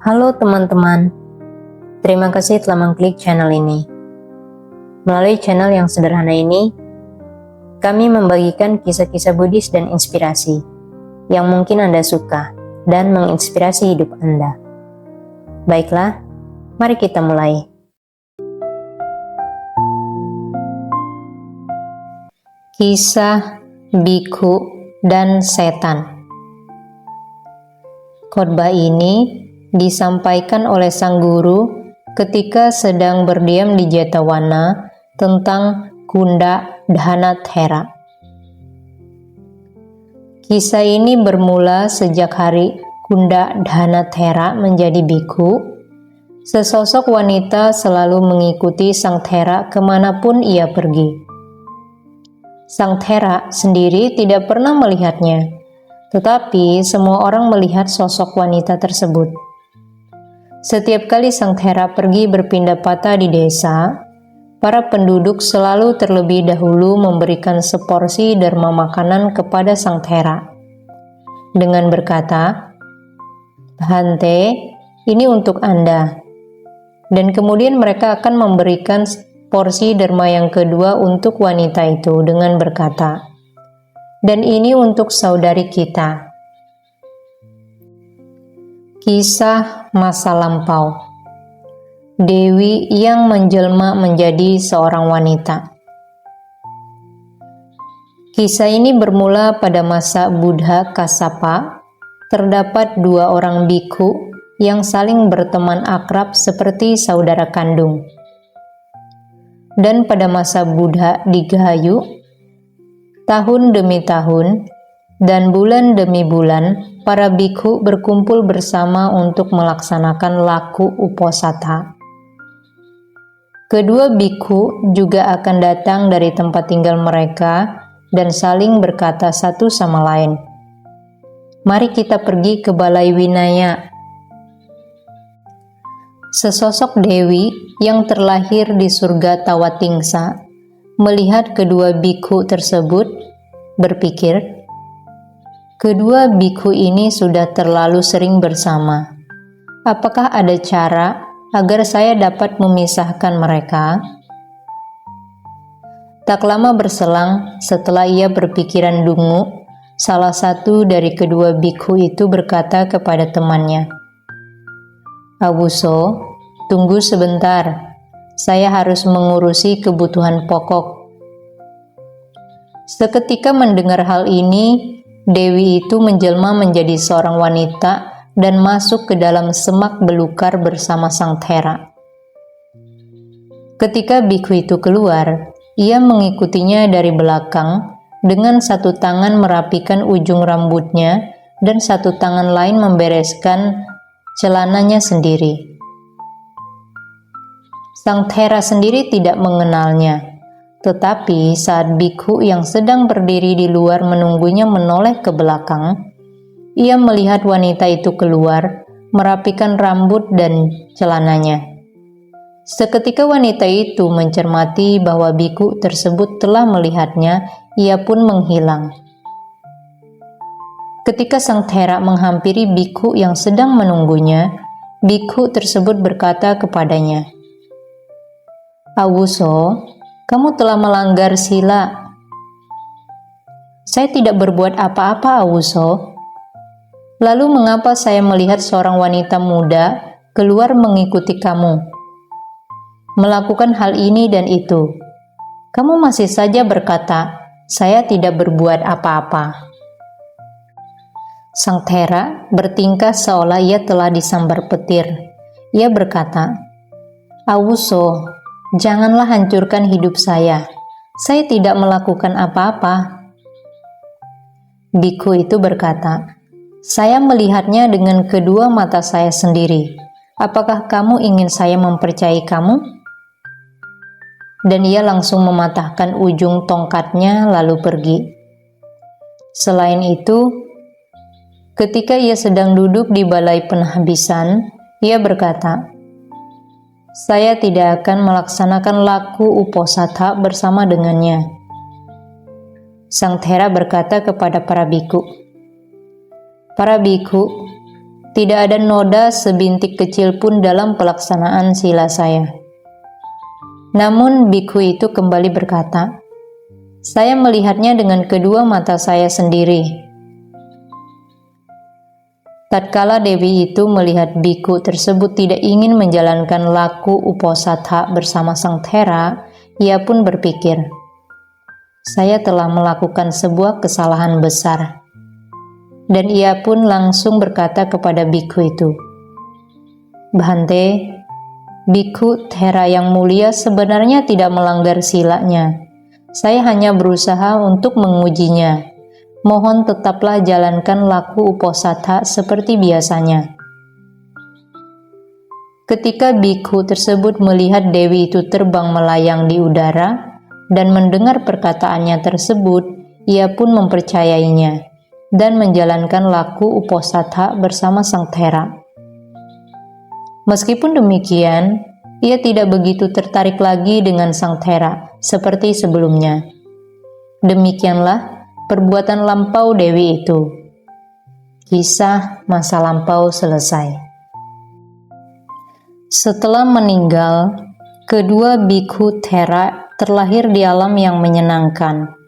Halo teman-teman, terima kasih telah mengklik channel ini. Melalui channel yang sederhana ini, kami membagikan kisah-kisah Buddhis dan inspirasi yang mungkin Anda suka dan menginspirasi hidup Anda. Baiklah, mari kita mulai. Kisah Bhikkhu dan Setan. Khotbah ini disampaikan oleh sang guru ketika sedang berdiam di Jetavana tentang Kunda Dhanathera. Kisah ini bermula sejak hari Kunda Dhanathera menjadi bhikkhu. Sesosok wanita selalu mengikuti sang Thera kemanapun ia pergi. Sang Thera sendiri tidak pernah melihatnya, tetapi semua orang melihat sosok wanita tersebut. Setiap kali sang Thera pergi berpindah patah di desa, para penduduk selalu terlebih dahulu memberikan seporsi derma makanan kepada sang Thera dengan berkata, "Bhante, ini untuk Anda." Dan kemudian mereka akan memberikan porsi derma yang kedua untuk wanita itu dengan berkata, "Dan ini untuk saudari kita." Kisah masa lampau. Dewi yang menjelma menjadi seorang wanita. Kisah ini bermula pada masa Buddha Kassapa. Terdapat dua orang bhikkhu yang saling berteman akrab seperti saudara kandung. Dan pada masa Buddha Digahayu, tahun demi tahun dan bulan demi bulan, para bhikkhu berkumpul bersama untuk melaksanakan laku uposatha. Kedua bhikkhu juga akan datang dari tempat tinggal mereka dan saling berkata satu sama lain, "Mari kita pergi ke Balai Winaya." Sesosok dewi yang terlahir di surga Tawatingsa melihat kedua bhikkhu tersebut, berpikir, kedua bhikkhu ini sudah terlalu sering bersama. Apakah ada cara agar saya dapat memisahkan mereka? Tak lama berselang setelah ia berpikiran dungu, salah satu dari kedua bhikkhu itu berkata kepada temannya, "Awuso, tunggu sebentar. Saya harus mengurusi kebutuhan pokok." Seketika mendengar hal ini, Dewi itu menjelma menjadi seorang wanita dan masuk ke dalam semak belukar bersama sang Thera. Ketika bhikkhu itu keluar, ia mengikutinya dari belakang dengan satu tangan merapikan ujung rambutnya dan satu tangan lain membereskan celananya sendiri. Sang Thera sendiri tidak mengenalnya. Tetapi saat bhikkhu yang sedang berdiri di luar menunggunya menoleh ke belakang, ia melihat wanita itu keluar, merapikan rambut dan celananya. Seketika wanita itu mencermati bahwa bhikkhu tersebut telah melihatnya, ia pun menghilang. Ketika sang Thera menghampiri bhikkhu yang sedang menunggunya, bhikkhu tersebut berkata kepadanya, "Awuso, kamu telah melanggar sila." "Saya tidak berbuat apa-apa, Awuso. Lalu mengapa saya melihat seorang wanita muda keluar mengikuti kamu, melakukan hal ini dan itu? Kamu masih saja berkata, saya tidak berbuat apa-apa." Sang Thera bertingkah seolah ia telah disambar petir. Ia berkata, "Awuso, janganlah hancurkan hidup saya. Saya tidak melakukan apa-apa." Bhikkhu itu berkata, "Saya melihatnya dengan kedua mata saya sendiri. Apakah kamu ingin saya mempercayai kamu?" Dan ia langsung mematahkan ujung tongkatnya lalu pergi. Selain itu, ketika ia sedang duduk di balai penhabisan, ia berkata, "Saya tidak akan melaksanakan laku uposatha bersama dengannya." Sang Thera berkata kepada para bhikkhu, "Para bhikkhu, Tidak ada noda sebintik kecil pun dalam pelaksanaan sila saya. Namun bikhu itu kembali berkata, "Saya melihatnya dengan kedua mata saya sendiri." Tatkala Dewi itu melihat bikhu tersebut tidak ingin menjalankan laku uposatha bersama Sang Thera, ia pun berpikir, "Saya telah melakukan sebuah kesalahan besar." Dan ia pun langsung berkata kepada bikhu itu, "Bhante, bikhu Thera yang mulia sebenarnya tidak melanggar silanya. Saya hanya berusaha untuk mengujinya. Mohon tetaplah jalankan laku uposatha seperti biasanya." Ketika bikhu tersebut melihat Dewi itu terbang melayang di udara dan mendengar perkataannya tersebut, ia pun mempercayainya dan menjalankan laku uposatha bersama Sang Thera. Meskipun demikian, ia tidak begitu tertarik lagi dengan Sang Thera seperti sebelumnya. Demikianlah perbuatan lampau Dewi itu. Kisah masa lampau selesai. Setelah meninggal, kedua bikhu Thera terlahir di alam yang menyenangkan.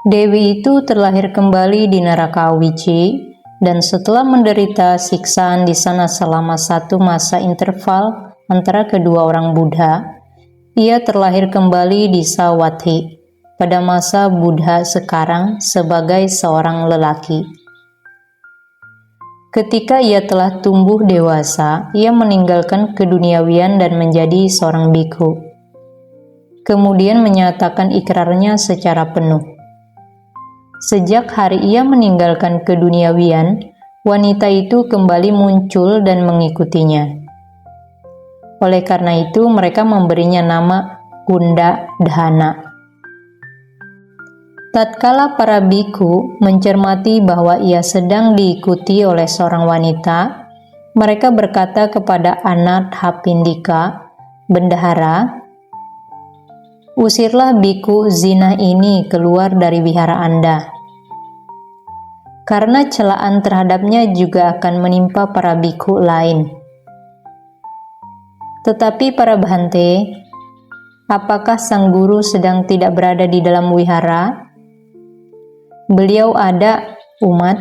Dewi itu terlahir kembali di neraka Awici, dan setelah menderita siksaan di sana selama satu masa interval antara kedua orang Buddha, ia terlahir kembali di Savatthi pada masa Buddha sekarang sebagai seorang lelaki. Ketika ia telah tumbuh dewasa, ia meninggalkan keduniawian dan menjadi seorang bikhu. Kemudian menyatakan ikrarnya secara penuh. Sejak hari ia meninggalkan keduniawian, wanita itu kembali muncul dan mengikutinya. Oleh karena itu, mereka memberinya nama Kunda Dhana. Tatkala para bikhu mencermati bahwa ia sedang diikuti oleh seorang wanita, mereka berkata kepada Anathapindika, bendahara, "Usirlah bikhu zina ini keluar dari wihara Anda. Karena celaan terhadapnya juga akan menimpa para bikhu lain." Tetapi para Bhante, apakah sang guru sedang tidak berada di dalam wihara? Beliau ada, umat.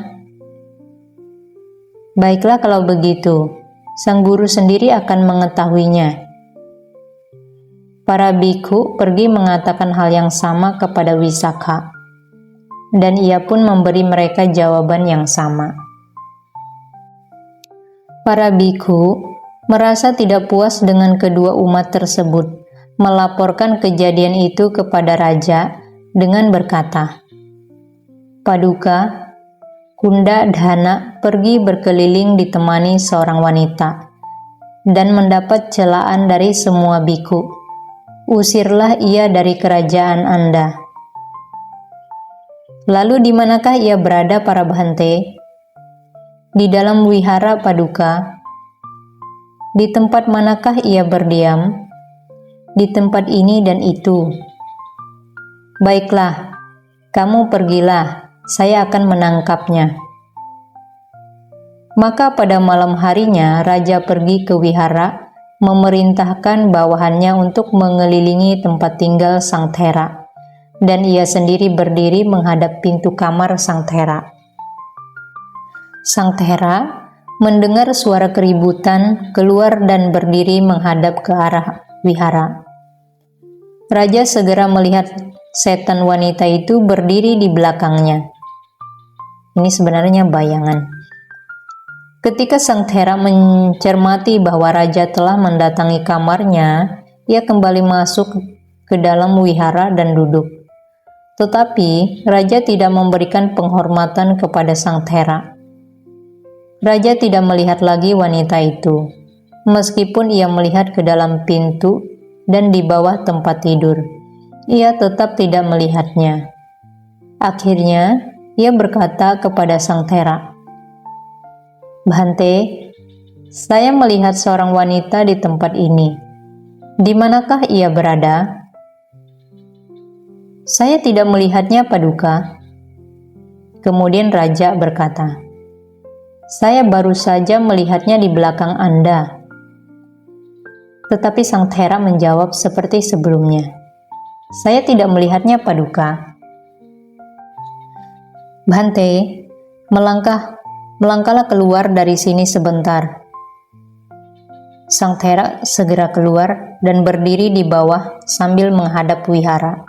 Baiklah kalau begitu, sang guru sendiri akan mengetahuinya. Para bikhu pergi mengatakan hal yang sama kepada Wisakha, dan ia pun memberi mereka jawaban yang sama. Para bikhu merasa tidak puas dengan kedua umat tersebut, melaporkan kejadian itu kepada raja dengan berkata, "Paduka, Kunda Dhana pergi berkeliling ditemani seorang wanita dan mendapat celaan dari semua bikhu. Usirlah ia dari kerajaan Anda." Lalu di manakah ia berada para Bhante? Di dalam wihara, Paduka. Di tempat manakah ia berdiam? Di tempat ini dan itu. Baiklah, kamu pergilah, saya akan menangkapnya. Maka pada malam harinya, raja pergi ke wihara, memerintahkan bawahannya untuk mengelilingi tempat tinggal Sang Thera, dan ia sendiri berdiri menghadap pintu kamar Sang Thera. Sang Thera mendengar suara keributan, keluar dan berdiri menghadap ke arah wihara. Raja segera melihat setan wanita itu berdiri di belakangnya. Ini sebenarnya bayangan. Ketika Sang Thera mencermati bahwa raja telah mendatangi kamarnya, ia kembali masuk ke dalam wihara dan duduk. Tetapi raja tidak memberikan penghormatan kepada Sang Thera. Raja tidak melihat lagi wanita itu, meskipun ia melihat ke dalam pintu dan di bawah tempat tidur. Ia tetap tidak melihatnya. Akhirnya, ia berkata kepada Sang Thera, "Bhante, saya melihat seorang wanita di tempat ini. Di manakah ia berada?" "Saya tidak melihatnya, Paduka." Kemudian raja berkata, Saya baru saja melihatnya di belakang Anda. Tetapi sang Thera menjawab seperti sebelumnya, saya tidak melihatnya, Paduka. Bhante, melangkahlah keluar dari sini sebentar. Sang Thera segera keluar dan berdiri di bawah sambil menghadap wihara.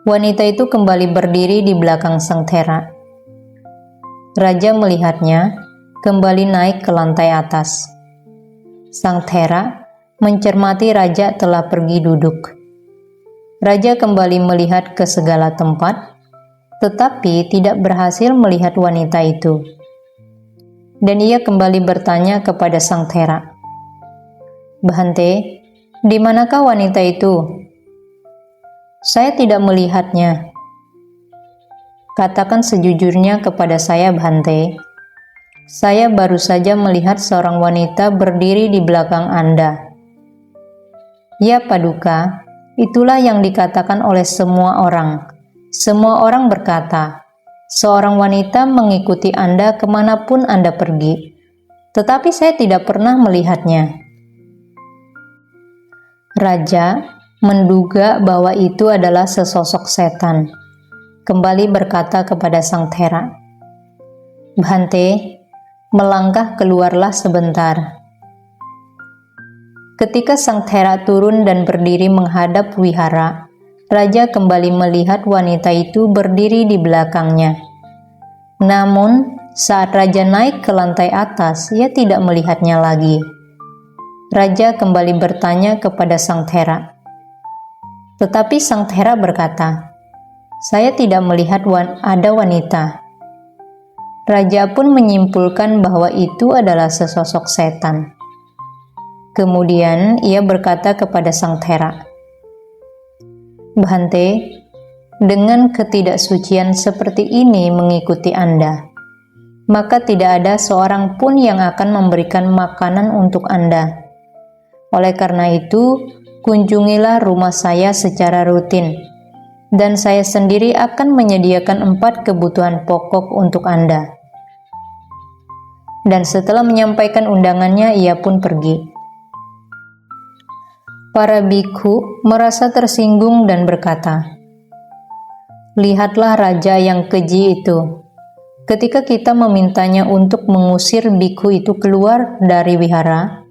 Wanita itu kembali berdiri di belakang sang Thera. Raja melihatnya kembali naik ke lantai atas. Sang Thera mencermati raja telah pergi duduk. Raja kembali melihat ke segala tempat, tetapi tidak berhasil melihat wanita itu. Dan ia kembali bertanya kepada sang Thera, Bhante, di manakah wanita itu? Saya tidak melihatnya. Katakan sejujurnya kepada saya, Bhante. Saya baru saja melihat seorang wanita berdiri di belakang Anda. Ya, Paduka, itulah yang dikatakan oleh semua orang. Semua orang berkata, seorang wanita mengikuti Anda kemanapun Anda pergi. Tetapi saya tidak pernah melihatnya. Raja menduga bahwa itu adalah sesosok setan. Kembali berkata kepada sang Thera, Bhante, melangkah keluarlah sebentar. Ketika sang Thera turun dan berdiri menghadap wihara, Raja kembali melihat wanita itu berdiri di belakangnya. Namun, saat Raja naik ke lantai atas, ia tidak melihatnya lagi. Raja kembali bertanya kepada sang Thera. Tetapi sang Thera berkata, saya tidak melihat ada wanita. Raja pun menyimpulkan bahwa itu adalah sesosok setan. Kemudian ia berkata kepada sang Thera, Bhante, dengan ketidaksucian seperti ini mengikuti Anda, maka tidak ada seorang pun yang akan memberikan makanan untuk Anda. Oleh karena itu, kunjungilah rumah saya secara rutin, dan saya sendiri akan menyediakan 4 kebutuhan pokok untuk Anda. Dan setelah menyampaikan undangannya, ia pun pergi. Para bikhu merasa tersinggung dan berkata, lihatlah raja yang keji itu. Ketika kita memintanya untuk mengusir bikhu itu keluar dari wihara,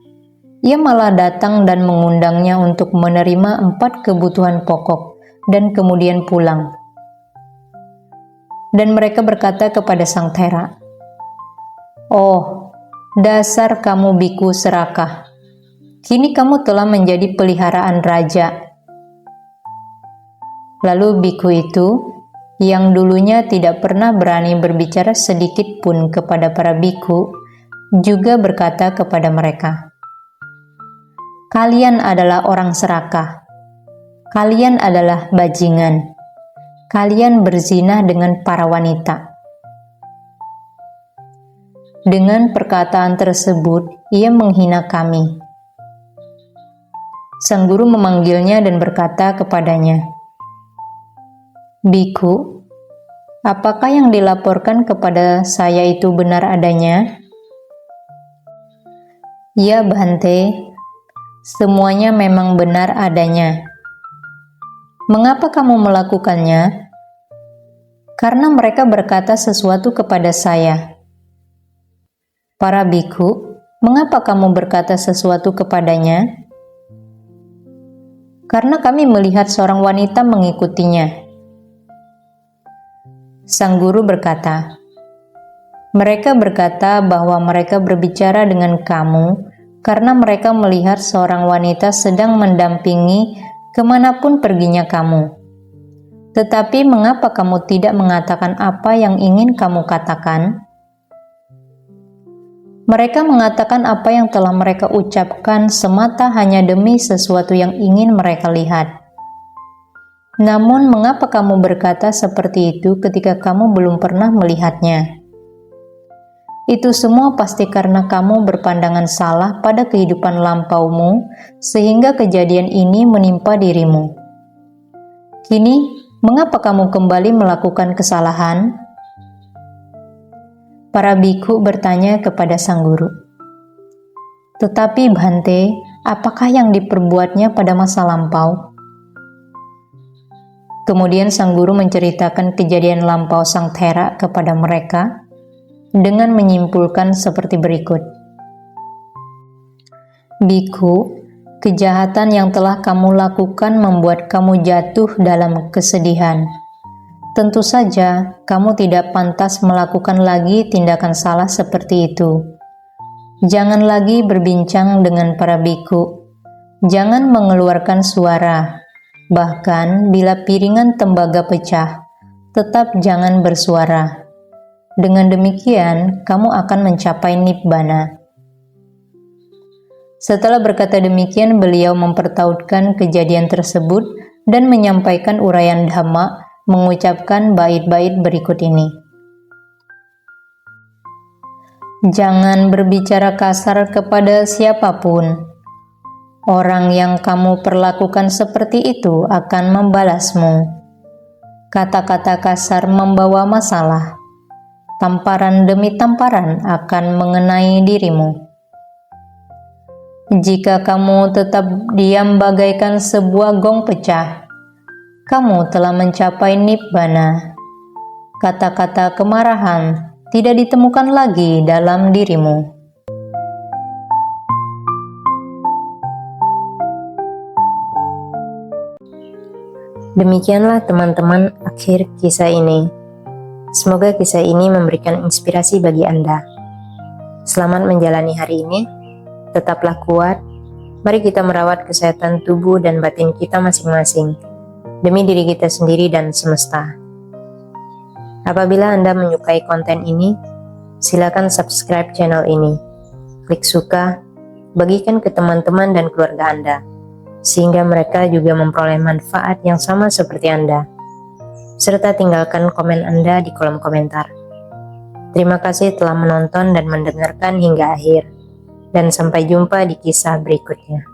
ia malah datang dan mengundangnya untuk menerima 4 kebutuhan pokok dan kemudian pulang. Dan mereka berkata kepada sang Thera, oh, dasar kamu biku serakah. Kini kamu telah menjadi peliharaan raja. Lalu biku itu, yang dulunya tidak pernah berani berbicara sedikit pun kepada para biku, juga berkata kepada mereka, kalian adalah orang serakah. Kalian adalah bajingan. Kalian berzina dengan para wanita. Dengan perkataan tersebut, ia menghina kami. Sang guru memanggilnya dan berkata kepadanya, Biku, apakah yang dilaporkan kepada saya itu benar adanya? Ya, Bhante, semuanya memang benar adanya. Mengapa kamu melakukannya? Karena mereka berkata sesuatu kepada saya. Para biku, mengapa kamu berkata sesuatu kepadanya? Karena kami melihat seorang wanita mengikutinya. Sang guru berkata, mereka berkata bahwa mereka berbicara dengan kamu karena mereka melihat seorang wanita sedang mendampingi kemanapun perginya kamu. Tetapi mengapa kamu tidak mengatakan apa yang ingin kamu katakan? Mereka mengatakan apa yang telah mereka ucapkan semata hanya demi sesuatu yang ingin mereka lihat. Namun mengapa kamu berkata seperti itu ketika kamu belum pernah melihatnya? Itu semua pasti karena kamu berpandangan salah pada kehidupan lampaumu sehingga kejadian ini menimpa dirimu. Kini, mengapa kamu kembali melakukan kesalahan? para biku bertanya kepada sang guru, "Tetapi Bhante, apakah yang diperbuatnya pada masa lampau?" Kemudian sang guru menceritakan kejadian lampau sang Thera kepada mereka dengan menyimpulkan seperti berikut. "Biku, kejahatan yang telah kamu lakukan membuat kamu jatuh dalam kesedihan. Tentu saja kamu tidak pantas melakukan lagi tindakan salah seperti itu. Jangan lagi berbincang dengan para biku. Jangan mengeluarkan suara. Bahkan bila piringan tembaga pecah, tetap jangan bersuara. Dengan demikian, kamu akan mencapai nibbana." Setelah berkata demikian, beliau mempertautkan kejadian tersebut dan menyampaikan uraian Dhamma, mengucapkan bait-bait berikut ini. "Jangan berbicara kasar kepada siapapun. Orang yang kamu perlakukan seperti itu akan membalasmu. Kata-kata kasar membawa masalah. Tamparan demi tamparan akan mengenai dirimu. Jika kamu tetap diam bagaikan sebuah gong pecah, kamu telah mencapai nibbana. Kata-kata kemarahan tidak ditemukan lagi dalam dirimu." Demikianlah teman-teman akhir kisah ini. Semoga kisah ini memberikan inspirasi bagi Anda. Selamat menjalani hari ini. Tetaplah kuat. Mari kita merawat kesehatan tubuh dan batin kita masing-masing, demi diri kita sendiri dan semesta. Apabila Anda menyukai konten ini, silakan subscribe channel ini. Klik suka, bagikan ke teman-teman dan keluarga Anda, sehingga mereka juga memperoleh manfaat yang sama seperti Anda. Serta tinggalkan komen Anda di kolom komentar. Terima kasih telah menonton dan mendengarkan hingga akhir. Dan sampai jumpa di kisah berikutnya.